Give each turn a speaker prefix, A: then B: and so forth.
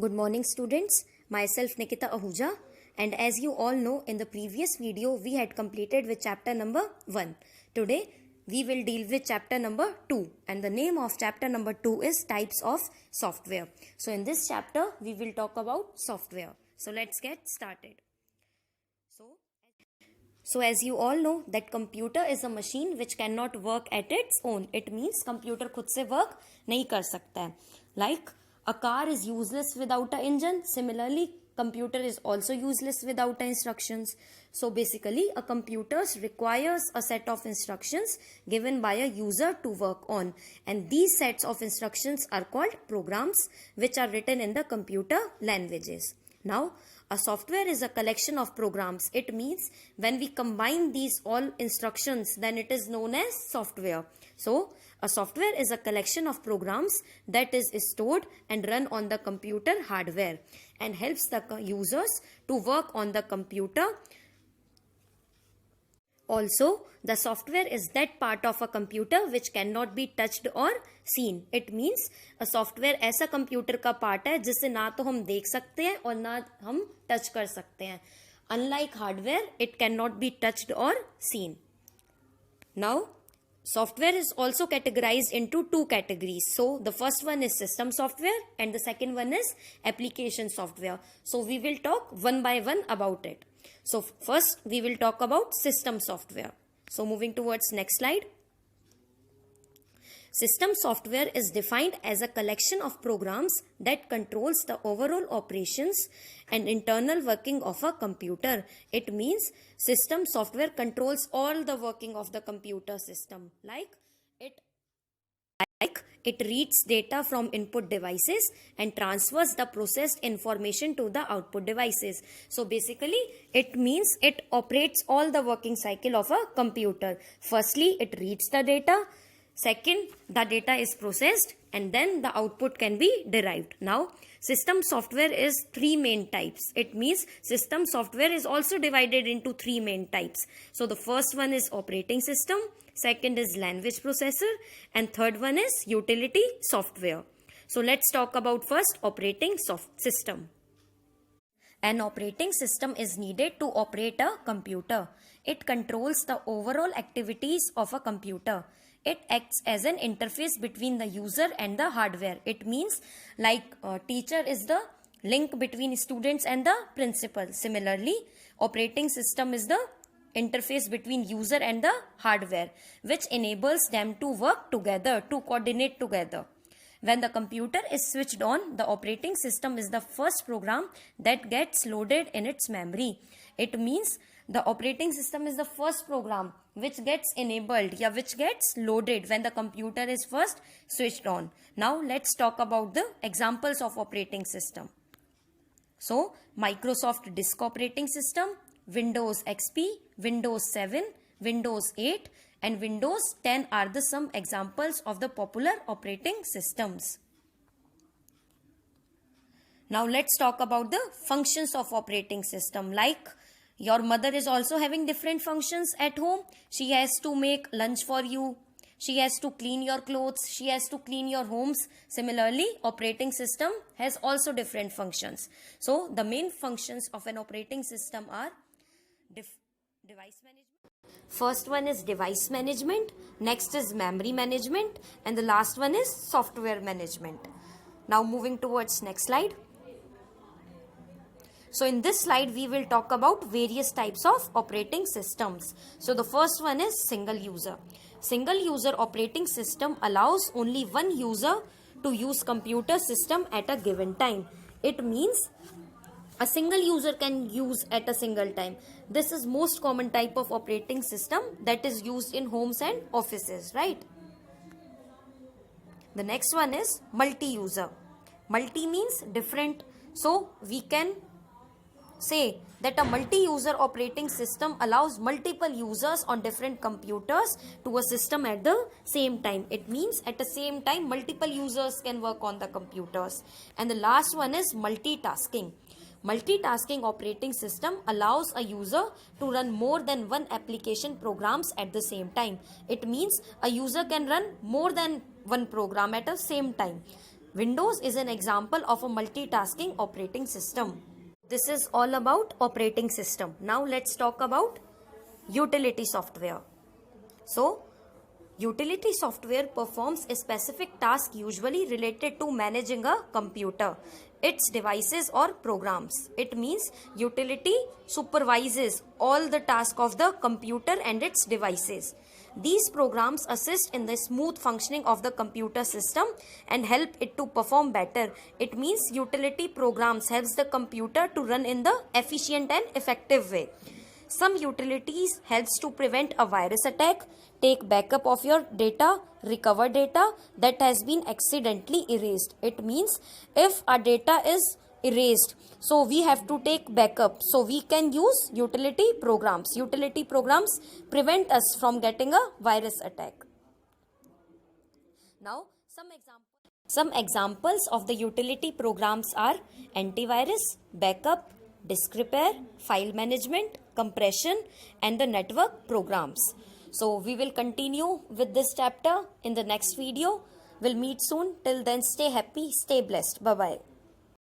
A: Good morning students, myself Nikita Ahuja, and as you all know, in the previous video we had completed with chapter number 1. Today we will deal with chapter number 2, and the name of chapter number 2 is types of software. So in this chapter we will talk about software. So let's get started. So as you all know that computer is a machine which cannot work at its own. It means computer खुद से work नहीं कर सकता है. Like a car is useless without an engine. Similarly, computer is also useless without instructions. So basically, a computer requires a set of instructions given by a user to work on. And these sets of instructions are called programs, which are written in the computer languages. Now, a software is a collection of programs. It means when we combine these all instructions, then it is known as software. So, a software is a collection of programs that is stored and run on the computer hardware and helps the users to work on the computer. Also, the software is that part of a computer which cannot be touched or seen. It means a software ऐसा computer का part है जिसे ना तो हम देख सकते हैं और ना हम टच कर सकते हैं. Unlike hardware, it cannot be touched or seen. Now, software is also categorized into two categories. So, the first one is system software and the second one is application software. So, we will talk one by one about it. So, first we will talk about system software. So, moving towards next slide. System software is defined as a collection of programs that controls the overall operations and internal working of a computer. It means system software controls all the working of the computer system. Like it reads data from input devices and transfers the processed information to the output devices. So basically it means it operates all the working cycle of a computer. Firstly, it reads the data. Second, the data is processed and then the output can be derived. Now, system software is three main types. It means system software is also divided into three main types. So, the first one is operating system, second is language processor, and third one is utility software. So, let's talk about first operating system. An operating system is needed to operate a computer. It controls the overall activities of a computer. It acts as an interface between the user and the hardware. It means like teacher is the link between students and the principal. Similarly, operating system is the interface between user and the hardware, which enables them to work together, to coordinate together. When the computer is switched on, the operating system is the first program that gets loaded in its memory. It means the operating system is the first program which gets enabled, which gets loaded when the computer is first switched on. Now let's talk about the examples of operating system. So Microsoft Disk Operating System, Windows XP, Windows 7, Windows 8 and Windows 10 are the some examples of the popular operating systems. Now let's talk about the functions of operating system. Like your mother is also having different functions at home. She has to make lunch for you. She has to clean your clothes. She has to clean your homes. Similarly, operating system has also different functions. So the main functions of an operating system are device management. First one is device management. Next is memory management. And the last one is software management. Now moving towards next slide. So in this slide, we will talk about various types of operating systems. So the first one is single user. Single user operating system allows only one user to use computer system at a given time. It means a single user can use at a single time. This is most common type of operating system that is used in homes and offices, right? The next one is multi-user. Multi means different. So we can say that a multi-user operating system allows multiple users on different computers to a system at the same time. It means at the same time multiple users can work on the computers. And the last one is multitasking. Multitasking operating system allows a user to run more than one application programs at the same time. It means a user can run more than one program at the same time. Windows is an example of a multitasking operating system. This is all about operating system. Now let's talk about utility software. So, utility software performs a specific task usually related to managing a computer, its devices or programs. It means utility supervises all the tasks of the computer and its devices. These programs assist in the smooth functioning of the computer system and help it to perform better. It means utility programs helps the computer to run in the efficient and effective way. Some utilities helps to prevent a virus attack, take backup of your data, recover data that has been accidentally erased. It means if our data is erased, so we have to take backup. So we can use utility programs. Utility programs prevent us from getting a virus attack. Now some examples of the utility programs are antivirus, backup, disk repair, file management, compression, and the network programs. So we will continue with this chapter in the next video. We'll meet soon. Till then, stay happy, stay blessed. Bye-bye.